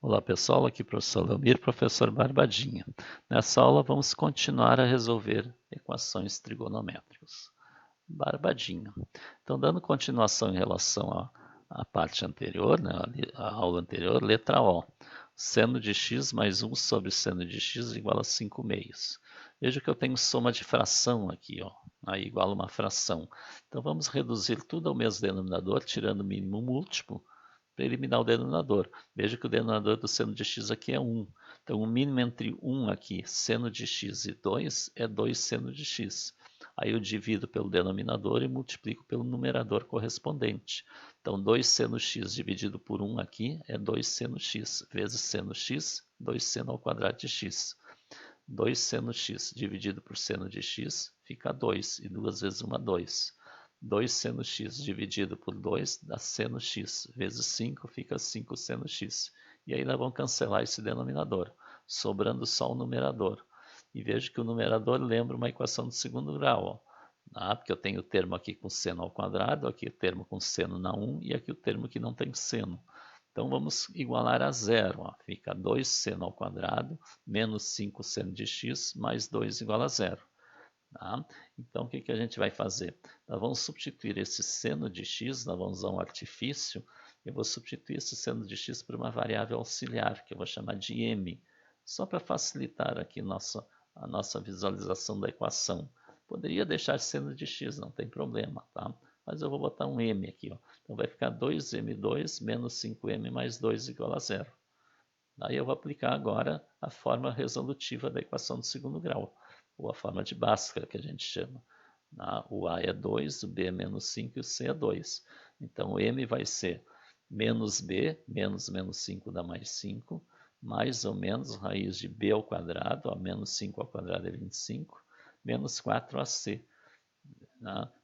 Olá pessoal, aqui professor Leomir, professor Barbadinha. Nessa aula vamos continuar a resolver equações trigonométricas. Barbadinha. Então, dando continuação em relação à parte anterior, né, a aula anterior, letra O. Seno de x mais 1 sobre seno de x igual a 5 meios. Veja que eu tenho soma de fração aqui, ó, aí igual a uma fração. Então vamos reduzir tudo ao mesmo denominador, tirando o mínimo múltiplo, para eliminar o denominador. Veja que o denominador do seno de x aqui é 1. Então, o mínimo entre 1 aqui, seno de x, e 2 é 2 seno de x. Aí eu divido pelo denominador e multiplico pelo numerador correspondente. Então, 2 seno x dividido por 1 aqui é 2 seno x, vezes seno x, 2 seno ao quadrado de x. 2 seno x dividido por seno de x fica 2, e 2 vezes 1 é 2. 2 seno x dividido por 2 dá seno x, vezes 5 fica 5 seno x. E aí nós vamos cancelar esse denominador, sobrando só o numerador. E vejo que o numerador lembra uma equação de segundo grau, ó. Porque eu tenho o termo aqui com seno ao quadrado, aqui o termo com seno na 1 e aqui o termo que não tem seno. Então vamos igualar a zero, ó. Fica 2 seno ao quadrado menos 5 seno de x mais 2 igual a zero. Tá? Então, o que a gente vai fazer? Nós vamos substituir esse seno de x, nós vamos usar um artifício. Eu vou substituir esse seno de x por uma variável auxiliar, que eu vou chamar de m, só para facilitar aqui a nossa visualização da equação. Poderia deixar seno de x, não tem problema, tá? Mas eu vou botar um m aqui, ó. Então vai ficar 2m2 menos 5m mais 2 igual a zero. Aí eu vou aplicar agora a forma resolutiva da equação do segundo grau, ou a forma de Bhaskara, que a gente chama. O A é 2, o B é menos 5 e o C é 2. Então o M vai ser menos B, menos 5 dá mais 5, mais ou menos raiz de B ao quadrado, ó, menos 5 ao quadrado é 25, menos 4AC.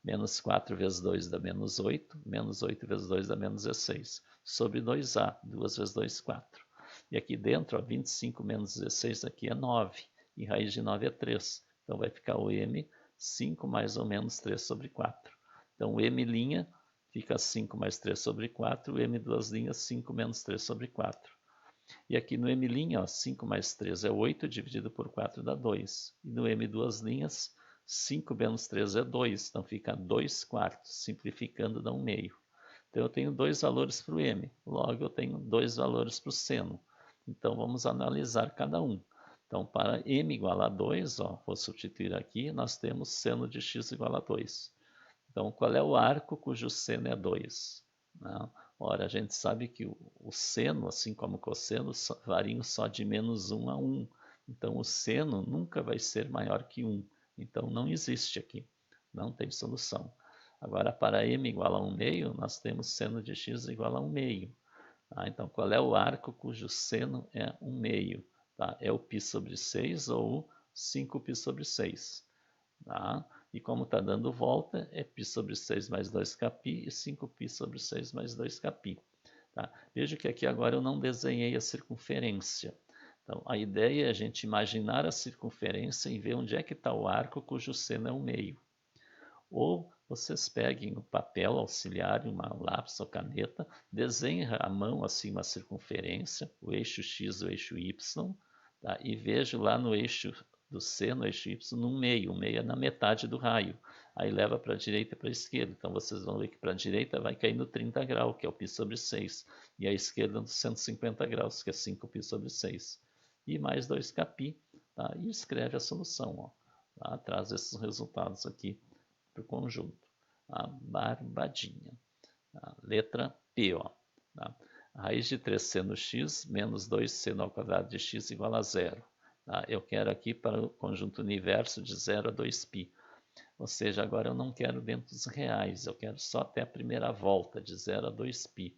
Menos 4 vezes 2 dá menos 8, menos 8 vezes 2 dá menos 16, sobre 2A, 2 vezes 2, 4. E aqui dentro, ó, 25 menos 16 aqui é 9, e raiz de 9 é 3. Então vai ficar o m 5 mais ou menos 3 sobre 4. Então o m' fica 5 mais 3 sobre 4, o m duas linhas 5 menos 3 sobre 4. E aqui no m', ó, 5 mais 3 é 8, dividido por 4 dá 2. E no m duas linhas, 5 menos 3 é 2, então fica 2 quartos, simplificando dá 1 meio. Então eu tenho dois valores para o m, logo eu tenho dois valores para o seno. Então vamos analisar cada um. Então para m igual a 2, ó, vou substituir aqui, nós temos seno de x igual a 2. Então qual é o arco cujo seno é 2? Ora, a gente sabe que o seno, assim como o cosseno, variam só de menos 1 a 1. Então o seno nunca vai ser maior que 1. Então não existe aqui, não tem solução. Agora, para m igual a 1 meio, nós temos seno de x igual a 1 meio. Então, qual é o arco cujo seno é 1 meio? É o π sobre 6 ou 5π sobre 6. E como está dando volta, é π sobre 6 mais 2kπ e 5π sobre 6 mais 2kπ. Veja que aqui agora eu não desenhei a circunferência. Então, a ideia é a gente imaginar a circunferência e ver onde é que está o arco cujo seno é 1 meio. Ou vocês peguem o papel auxiliar, uma lápis ou caneta, desenhem à mão assim uma circunferência, o eixo x, o eixo y, e vejam lá no eixo do seno, eixo y, no meio. O meio é na metade do raio. Aí leva para a direita e para a esquerda. Então vocês vão ver que para a direita vai cair no 30 graus, que é o π sobre 6. E à esquerda no 150 graus, que é 5π sobre 6. E mais 2kπ. E escreve a solução. Ó. Traz esses resultados aqui para o conjunto. A barbadinha. Letra P. Ó. A raiz de 3 seno x menos 2 seno ao quadrado de x igual a zero. Eu quero aqui para o conjunto universo de 0 a 2π. Ou seja, agora eu não quero dentro dos reais, eu quero só até a primeira volta, de 0 a 2π.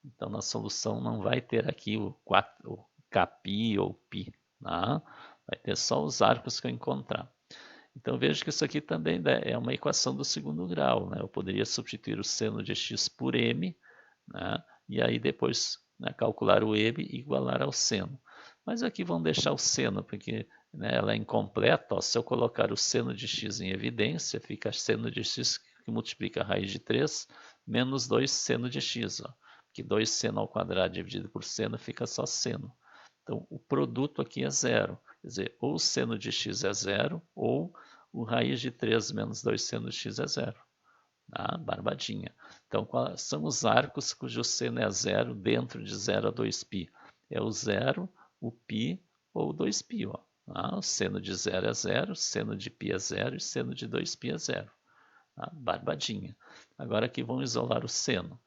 Então, na solução não vai ter aqui o kπ ou π. Vai ter só os arcos que eu encontrar. Então veja que isso aqui também é uma equação do segundo grau. Eu poderia substituir o seno de x por m, e aí depois calcular o m e igualar ao seno. Mas aqui vamos deixar o seno, porque ela é incompleta. Ó. Se eu colocar o seno de x em evidência, fica seno de x que multiplica a raiz de 3 menos 2 seno de x. Ó. Porque que 2 seno ao quadrado dividido por seno fica só seno. Então, o produto aqui é zero. Quer dizer, ou o seno de x é zero, ou o raiz de 3 menos 2 seno de x é zero. Ah, barbadinha. Então, quais são os arcos cujo seno é zero dentro de 0 a 2π? É o zero, o π ou 2π. Ó. Ah, o seno de 0 é zero, seno de π é zero e seno de 2π é zero. Ah, barbadinha. Agora aqui vamos isolar o seno.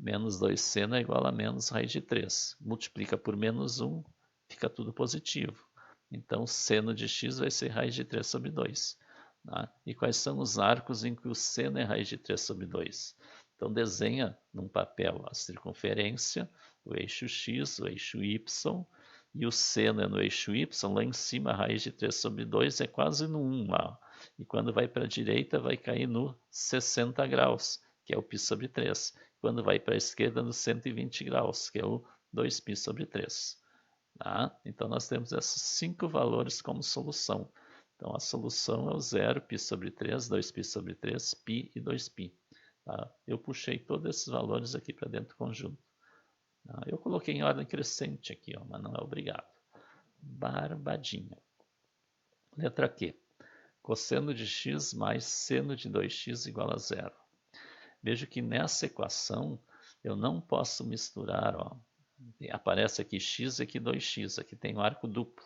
Menos 2 seno é igual a menos raiz de 3. Multiplica por menos 1, fica tudo positivo. Então, seno de x vai ser raiz de 3 sobre 2. Tá? E quais são os arcos em que o seno é raiz de 3 sobre 2? Então, desenha num papel a circunferência, o eixo x, o eixo y, e o seno é no eixo y, lá em cima a raiz de 3 sobre 2 é quase no 1 lá. E quando vai para a direita vai cair no 60 graus, que é o π sobre 3. Quando vai para a esquerda no 120 graus, que é o 2π sobre 3. Tá? Então, nós temos esses 5 valores como solução. Então, a solução é o 0, π sobre 3, 2π sobre 3, π e 2π. Tá? Eu puxei todos esses valores aqui para dentro do conjunto. Tá? Eu coloquei em ordem crescente aqui, ó, mas não é obrigado. Barbadinha. Letra Q. Cosseno de x mais seno de 2x igual a zero. Veja que nessa equação eu não posso misturar, ó, aparece aqui x e aqui 2x, aqui tem um arco duplo,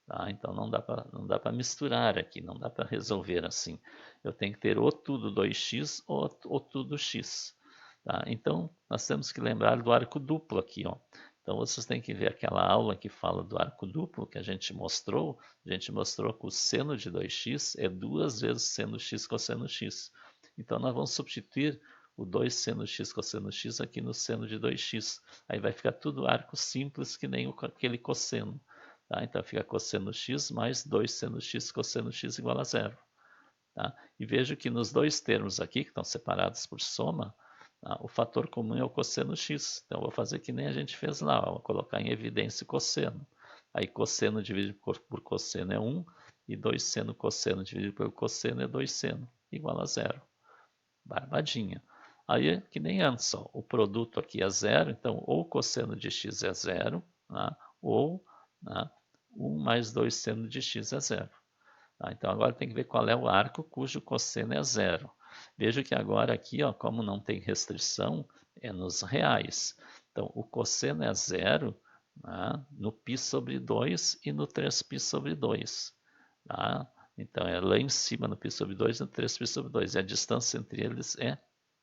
tá? Então não dá para misturar aqui, não dá para resolver assim. Eu tenho que ter ou tudo 2x ou tudo x. Tá? Então nós temos que lembrar do arco duplo aqui. Ó. Então vocês têm que ver aquela aula que fala do arco duplo que a gente mostrou. A gente mostrou que o seno de 2x é 2 vezes seno x cosseno x. Então nós vamos substituir o 2 seno x cosseno x aqui no seno de 2x. Aí vai ficar tudo arco simples que nem aquele cosseno. Tá? Então fica cosseno x mais 2 seno x cosseno x igual a zero. Tá? E vejo que nos dois termos aqui, que estão separados por soma, tá? O fator comum é o cosseno x. Então eu vou fazer que nem a gente fez lá, ó, vou colocar em evidência o cosseno. Aí cosseno dividido por cosseno é 1, e 2 seno cosseno dividido por cosseno é 2 seno, igual a zero. Barbadinha. Aí, que nem antes, ó, o produto aqui é zero, então ou cosseno de x é zero, tá? Ou 1 mais 2 seno de x é zero. Tá? Então agora tem que ver qual é o arco cujo cosseno é zero. Veja que agora aqui, ó, como não tem restrição, é nos reais. Então o cosseno é zero, tá? No π sobre 2 e no 3π sobre 2. Tá? Então é lá em cima no π sobre 2 e no 3π sobre 2. E a distância entre eles é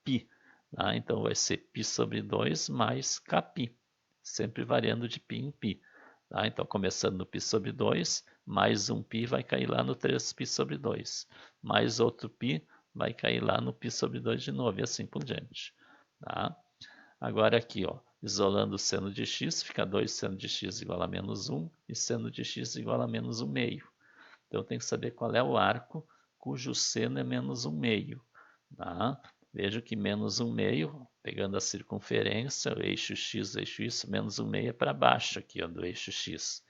π. Tá? Então vai ser π sobre 2 mais kπ, sempre variando de π em π. Tá? Então começando no π sobre 2, mais um π vai cair lá no 3π sobre 2. Mais outro π vai cair lá no π sobre 2 de novo, e assim por diante. Tá? Agora aqui, ó, isolando o seno de x, fica 2 seno de x igual a menos 1 e seno de x igual a menos 1 meio. Então eu tenho que saber qual é o arco cujo seno é menos 1 meio. Tá? Vejo que menos 1 meio, pegando a circunferência, o eixo x, o eixo y, menos 1 meio é para baixo aqui, ó, do eixo x.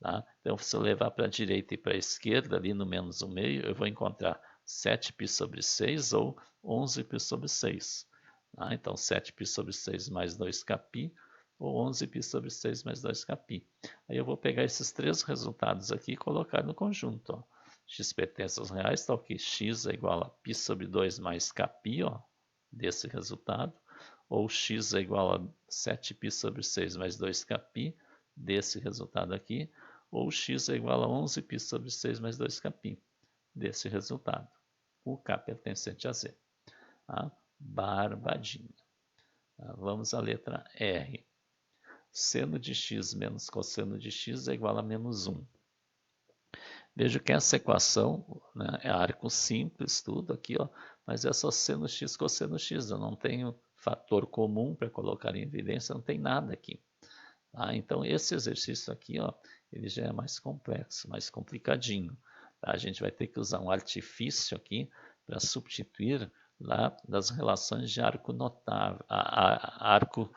Tá? Então se eu levar para a direita e para a esquerda, ali no menos 1 meio, eu vou encontrar 7π sobre 6 ou 11π sobre 6. Tá? Então 7π sobre 6 mais 2kπ ou 11π sobre 6 mais 2kπ. Aí eu vou pegar esses três resultados aqui e colocar no conjunto. Ó. X pertence aos reais, tal que x é igual a π sobre 2 mais kπ, ó, desse resultado, ou x é igual a 7π sobre 6 mais 2kπ, desse resultado aqui, ou x é igual a 11π sobre 6 mais 2kπ, desse resultado. O K pertencente a Z. Tá? Barbadinha. Tá? Vamos à letra R. Seno de x menos cosseno de x é igual a menos 1. Vejo que essa equação, né, é arco simples, tudo aqui, ó, mas é só seno x, cosseno x. Eu não tenho fator comum para colocar em evidência, não tem nada aqui. Tá? Então, esse exercício aqui, ó, ele já é mais complexo, mais complicadinho. Tá? A gente vai ter que usar um artifício aqui para substituir lá das relações de arco notável, arco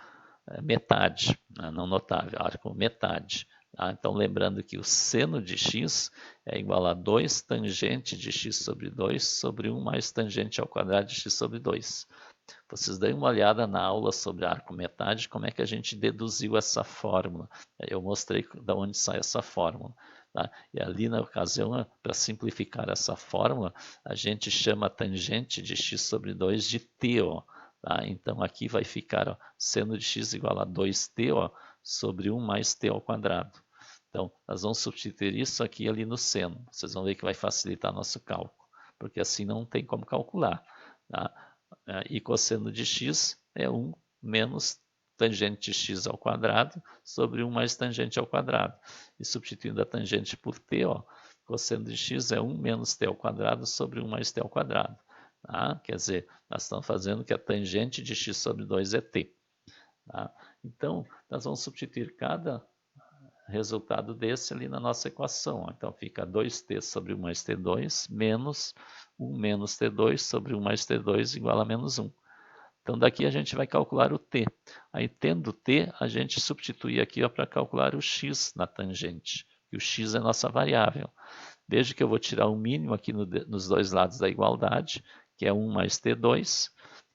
metade, né? Não notável, arco metade. Tá? Então, lembrando que o seno de x é igual a 2 tangente de x sobre 2 sobre 1 mais tangente ao quadrado de x sobre 2. Vocês deem uma olhada na aula sobre arco-metade, como é que a gente deduziu essa fórmula. Eu mostrei de onde sai essa fórmula. Tá? E ali na ocasião, para simplificar essa fórmula, a gente chama a tangente de x sobre 2 de t. Ó, tá? Então aqui vai ficar ó, seno de x igual a 2t ó, sobre 1 mais t ao quadrado. Então, nós vamos substituir isso aqui ali no seno. Vocês vão ver que vai facilitar nosso cálculo, porque assim não tem como calcular. Tá? E cosseno de x é 1 menos tangente de x ao quadrado sobre 1 mais tangente ao quadrado. E substituindo a tangente por t, ó, cosseno de x é 1 menos t ao quadrado sobre 1 mais t ao quadrado. Tá? Quer dizer, nós estamos fazendo que a tangente de x sobre 2 é t. Tá? Então, nós vamos substituir cada resultado desse ali na nossa equação. Então, fica 2t sobre 1 mais t2 menos 1 menos t2 sobre 1 mais t2 igual a menos 1. Então, daqui a gente vai calcular o t. Aí, tendo t, a gente substitui aqui para calcular o x na tangente. E o x é nossa variável. Veja que eu vou tirar o mínimo aqui nos dois lados da igualdade, que é 1 mais t2.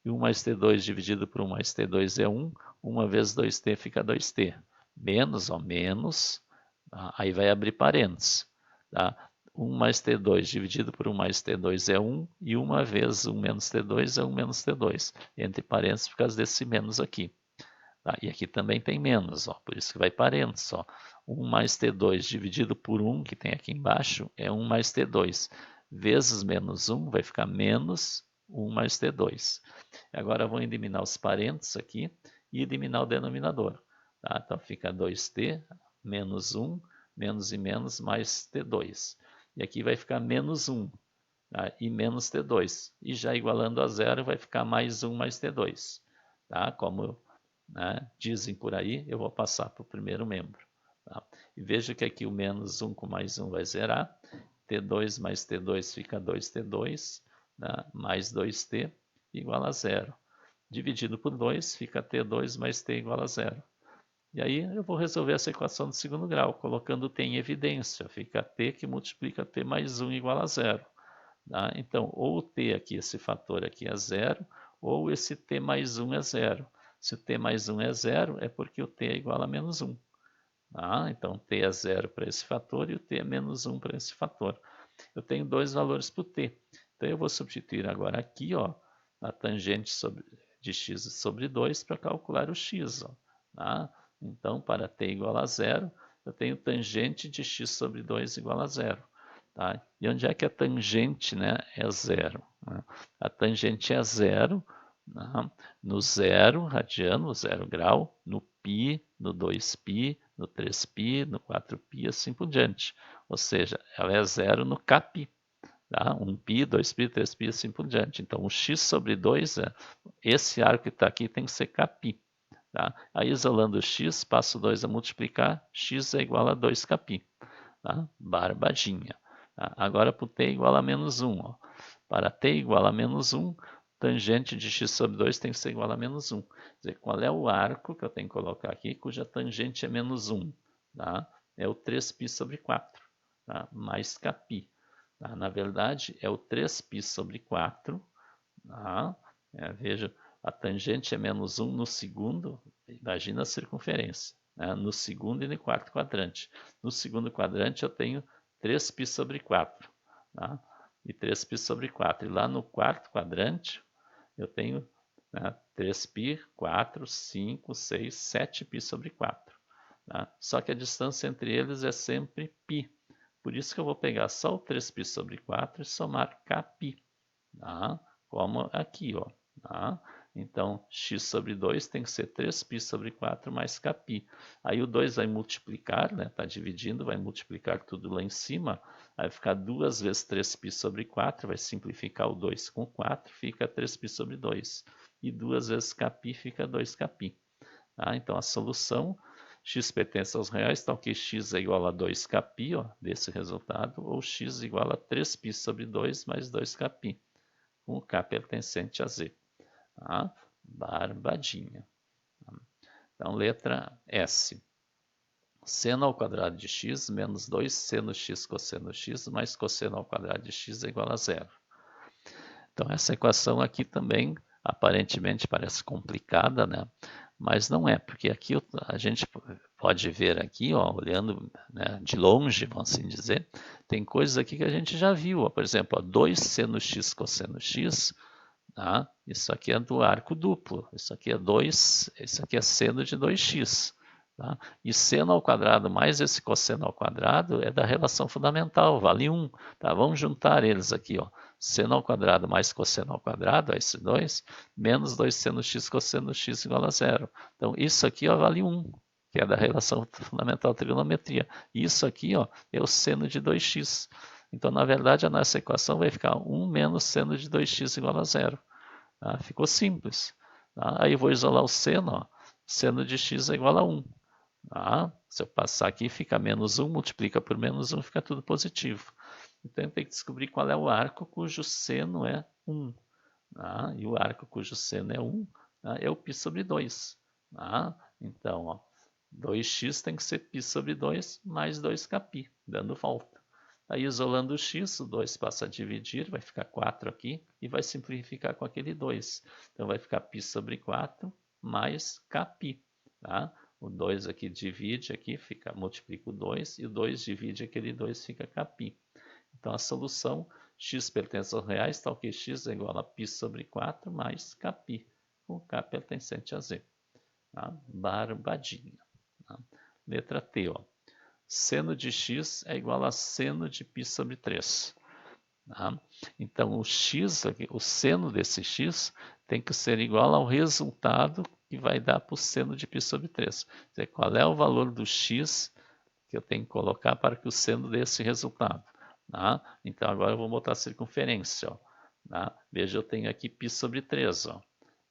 E 1 mais t2 dividido por 1 mais t2 é 1. 1 vezes 2t fica 2t. Menos, ó, menos. Tá? Aí vai abrir parênteses. Tá? 1 mais t2 dividido por 1 mais t2 é 1, e 1 vezes 1 menos t2 é 1 menos t2. Entre parênteses por causa desse menos aqui. Tá? E aqui também tem menos, ó, por isso que vai parênteses. Ó. 1 mais t2 dividido por 1, que tem aqui embaixo, é 1 mais t2. Vezes menos 1 vai ficar menos 1 mais t2. Agora vou eliminar os parênteses aqui e eliminar o denominador. Tá? Então fica 2t menos 1, menos e menos, mais t2. E aqui vai ficar menos 1 tá? E menos t2. E já igualando a zero vai ficar mais 1 mais t2. Tá? Como dizem por aí, eu vou passar para o primeiro membro. Tá? E veja que aqui o menos 1 com mais 1 vai zerar. T2 mais T2 fica 2T2, mais 2T igual a zero. Dividido por 2 fica T2 mais T igual a zero. E aí eu vou resolver essa equação de segundo grau, colocando T em evidência. Fica T que multiplica T mais 1 igual a zero. Tá? Então, ou o T aqui, esse fator aqui é zero, ou esse T mais 1 é zero. Se o T mais 1 é zero, é porque o T é igual a menos 1. Tá? Então, T é zero para esse fator e o T é menos 1 para esse fator. Eu tenho dois valores para o T. Então, eu vou substituir agora aqui ó, a tangente de x sobre 2 para calcular o x. Ó, tá? Então, para T igual a zero, eu tenho tangente de x sobre 2 igual a zero. Tá? E onde é que a tangente é zero? Né? A tangente é zero no zero radiano, 0 grau, no π, no 2π, no 3π, no 4π, assim por diante. Ou seja, ela é zero no κπ. Tá? 1π, 2π, 3π, assim por diante. Então, o x sobre 2, esse arco que está aqui tem que ser κπ. Tá? Aí, isolando o x, passo 2 a multiplicar, x é igual a 2κπ. Tá? Barbadinha. Tá? Agora, para o t igual a menos 1. Ó. Para t igual a menos 1, tangente de x sobre 2 tem que ser igual a menos 1. Quer dizer, qual é o arco que eu tenho que colocar aqui cuja tangente é menos 1? Tá? É o 3π sobre 4, tá? Mais κπ. Tá? Na verdade, é o 3π sobre 4. Tá? Veja, a tangente é menos 1 no segundo, imagina a circunferência. Né? No segundo e no quarto quadrante. No segundo quadrante eu tenho 3π sobre 4. Tá? E 3π sobre 4. E lá no quarto quadrante eu tenho 3π, 4, 5, 6, 7π sobre 4. Tá? Só que a distância entre eles é sempre π. Por isso que eu vou pegar só o 3π sobre 4 e somar κπ. Tá? Como aqui. Ó, tá? Então, x sobre 2 tem que ser 3π sobre 4 mais κπ. Aí o 2 vai multiplicar, está dividindo, vai multiplicar tudo lá em cima. Vai ficar 2 vezes 3π sobre 4, vai simplificar o 2 com 4, fica 3π sobre 2. E 2 vezes κπ fica 2κπ. Tá? Então, a solução, x pertence aos reais, então que x é igual a 2κπ, ó, desse resultado, ou x igual a 3π sobre 2 mais 2κπ, com o k pertencente a z. Tá? Barbadinha. Então, letra S. Seno ao quadrado de x menos 2 seno x cosseno x mais cosseno ao quadrado de x é igual a zero. Então, essa equação aqui também, Aparentemente parece complicada, né? Mas não é, porque aqui a gente pode ver aqui, ó, olhando, né, de longe, vamos assim dizer, tem coisas aqui que a gente já viu. Ó, por exemplo, ó, 2 seno x cosseno x, tá? Isso aqui é do arco duplo. Isso aqui é 2, isso aqui é seno de 2x. Tá? E seno ao quadrado mais esse cosseno ao quadrado é da relação fundamental, vale 1. Tá? Vamos juntar eles aqui. Ó. Seno ao quadrado mais cosseno ao quadrado, ó, esse 2, menos 2 seno x cosseno x igual a 0. Então, isso aqui ó, vale 1, que é da relação fundamental da trigonometria. Isso aqui ó, é o seno de 2x. Então, na verdade, a nossa equação vai ficar 1 menos seno de 2x igual a 0. Tá? Ficou simples. Tá? Aí eu vou isolar o seno. Ó. Seno de x é igual a 1. Tá? Se eu passar aqui, fica menos 1, multiplica por menos 1, fica tudo positivo. Então, eu tenho que descobrir qual é o arco cujo seno é 1. Tá? E o arco cujo seno é 1 tá? É o π sobre 2. Tá? Então, ó, 2x tem que ser π sobre 2 mais 2kπ, dando volta. Aí, isolando o x, o 2 passa a dividir, vai ficar 4 aqui, e vai simplificar com aquele 2. Então, vai ficar π sobre 4 mais kπ. Tá? O 2 aqui divide, aqui fica, multiplica o 2, e o 2 divide aquele 2, fica kπ. Então, a solução, x pertence aos reais, tal que x é igual a π sobre 4 mais kπ, com k pertencente a z. Tá? Barbadinha. Tá? Letra T, ó. Seno de x é igual a seno de π sobre 3. Tá? Então, o x, o seno desse x, tem que ser igual ao resultado que vai dar para o seno de π sobre 3. Quer dizer, qual é o valor do x que eu tenho que colocar para que o seno dê esse resultado? Tá? Então, agora eu vou botar a circunferência. Ó, tá? Veja, eu tenho aqui π sobre 3. Ó,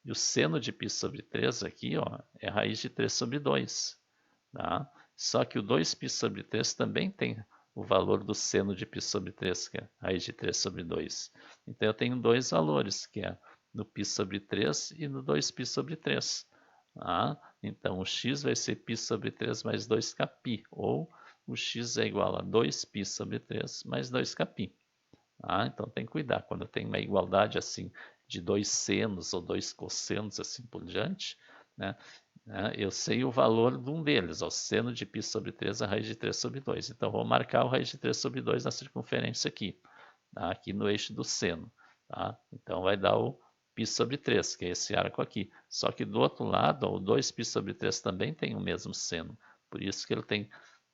e o seno de π sobre 3 aqui ó, é raiz de 3 sobre 2. Tá? Só que o 2π sobre 3 também tem o valor do seno de π sobre 3, que é raiz de 3 sobre 2. Então, eu tenho dois valores, que é no π sobre 3 e no 2π sobre 3. Tá? Então, o x vai ser π sobre 3 mais 2kπ, ou o x é igual a 2π sobre 3 mais 2kπ. Tá? Então, tem que cuidar. Quando tem uma igualdade assim de dois senos ou dois cossenos, assim por diante, né? Eu sei o valor de um deles, o seno de π sobre 3 a raiz de 3 sobre 2. Então, vou marcar o raiz de 3 sobre 2 na circunferência aqui, tá? Aqui no eixo do seno. Tá? Então, vai dar o π sobre 3, que é esse arco aqui. Só que do outro lado, ó, o 2π sobre 3 também tem o mesmo seno. Por isso que ele tem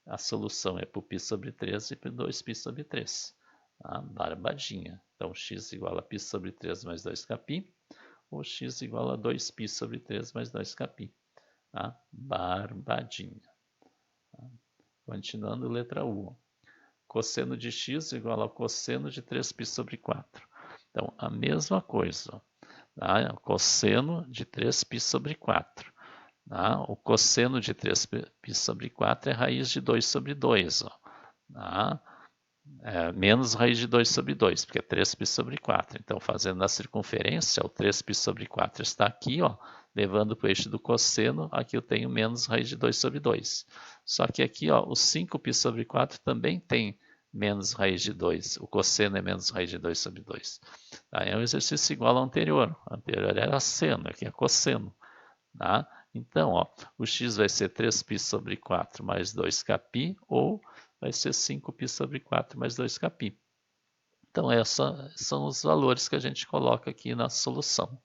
a solução é para o π sobre 3 e para o 2π sobre 3. Tá? Barbadinha. Então, x igual a π sobre 3 mais 2kπ, ou x igual a 2π sobre 3 mais 2kπ. Tá? Barbadinha. Tá? Continuando, letra U. Cosseno de x igual ao cosseno de 3π sobre 4. Então, a mesma coisa. Tá? Cosseno de 3π sobre 4. Tá? O cosseno de 3π sobre 4 é raiz de 2 sobre 2. Ó. Tá? Menos raiz de 2 sobre 2, porque é 3π sobre 4. Então, fazendo a circunferência, o 3π sobre 4 está aqui, ó, levando para o eixo do cosseno, aqui eu tenho menos raiz de 2 sobre 2. Só que aqui, ó, o 5π sobre 4 também tem menos raiz de 2. O cosseno é menos raiz de 2 sobre 2. Tá? É um exercício igual ao anterior. O anterior era seno, aqui é cosseno. Tá? Então, ó, o x vai ser 3π sobre 4 mais 2kπ, ou vai ser 5π sobre 4 mais 2kπ. Então, esses são os valores que a gente coloca aqui na solução.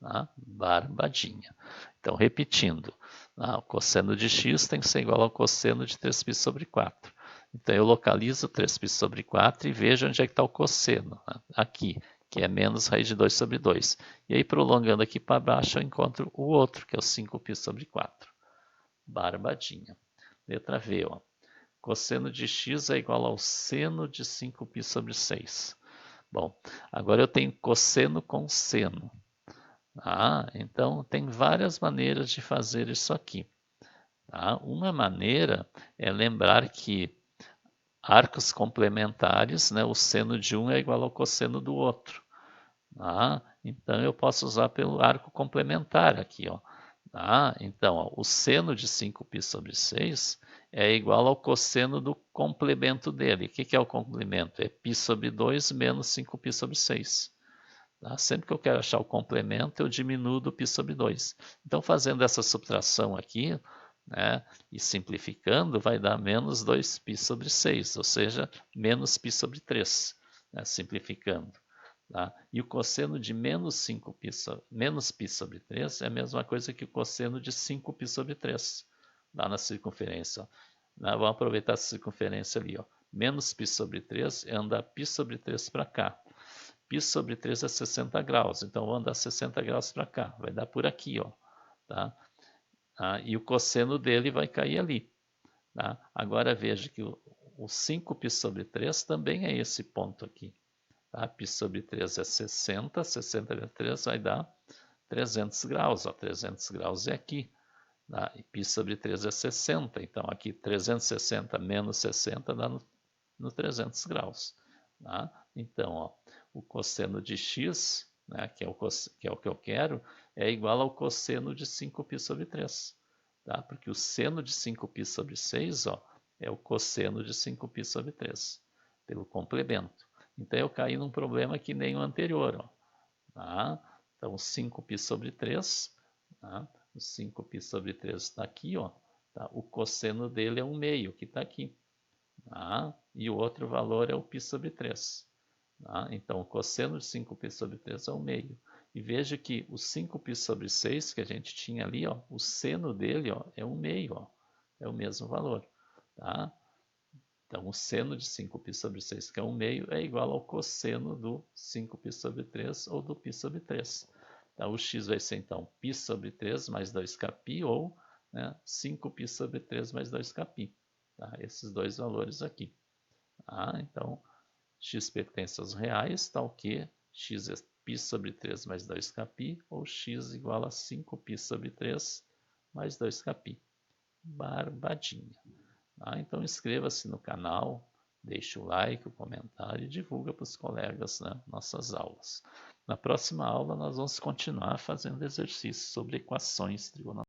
Tá? Barbadinha. Então, repetindo, o cosseno de x tem que ser igual ao cosseno de 3π sobre 4. Então, eu localizo 3π sobre 4 e vejo onde é que está o cosseno. Né? Aqui, que é menos raiz de 2 sobre 2. E aí, prolongando aqui para baixo, eu encontro o outro, que é o 5π sobre 4. Barbadinha. Letra V, ó. Cosseno de x é igual ao seno de 5π sobre 6. Bom, agora eu tenho cosseno com seno. Então, tem várias maneiras de fazer isso aqui. Tá? Uma maneira é lembrar que arcos complementares, né, o seno de um é igual ao cosseno do outro. Tá? Então, eu posso usar pelo arco complementar aqui. Ó. Tá? Então, ó, o seno de 5π sobre 6 é igual ao cosseno do complemento dele. O que é o complemento? É π sobre 2 menos 5π sobre 6. Tá? Sempre que eu quero achar o complemento, eu diminuo do π sobre 2. Então, fazendo essa subtração aqui, né, e simplificando, vai dar menos 2π sobre 6, ou seja, menos π sobre 3, né, simplificando. Tá? E o cosseno de menos 5π menos π sobre 3 é a mesma coisa que o cosseno de 5π sobre 3, lá na circunferência. Ó. Né, vamos aproveitar essa circunferência ali. Ó. Menos π sobre 3 é andar π sobre 3 para cá. Π sobre 3 é 60 graus, então vou andar 60 graus para cá, vai dar por aqui, ó, tá? E o cosseno dele vai cair ali. Tá? Agora veja que o 5π sobre 3 também é esse ponto aqui. Tá? Π sobre 3 é 60, 60 vezes 3 vai dar 300 graus, ó, 300 graus é aqui. Tá? E π sobre 3 é 60, então aqui 360 menos 60 dá no 300 graus. Tá? Então, ó, o cosseno de x, né, que é o que eu quero, é igual ao cosseno de 5π sobre 3. Tá? Porque o seno de 5π sobre 6 ó, é o cosseno de 5π sobre 3, pelo complemento. Então, eu caí num problema que nem o anterior. Ó, tá? Então, 5π sobre 3, tá? O 5π sobre 3 está aqui, ó, tá? O cosseno dele é 1/2, que está aqui. Tá? E o outro valor é o π sobre 3. Tá? Então, o cosseno de 5π sobre 3 é 1/2. E veja que o 5π sobre 6 que a gente tinha ali, ó, o seno dele ó, é 1/2. Ó, é o mesmo valor. Tá? Então, o seno de 5π sobre 6, que é 1/2, é igual ao cosseno do 5π sobre 3 ou do π sobre 3. Tá? O x vai ser, então, π sobre 3 mais 2kπ ou, né, 5π sobre 3 mais 2kπ. Tá? Esses dois valores aqui. Então, x pertence aos reais, tal que x é π sobre 3 mais 2kπ, ou x igual a 5π sobre 3 mais 2kπ. Barbadinha. Então, inscreva-se no canal, deixe o like, o comentário e divulga para os colegas, né, nossas aulas. Na próxima aula, nós vamos continuar fazendo exercícios sobre equações trigonométricas.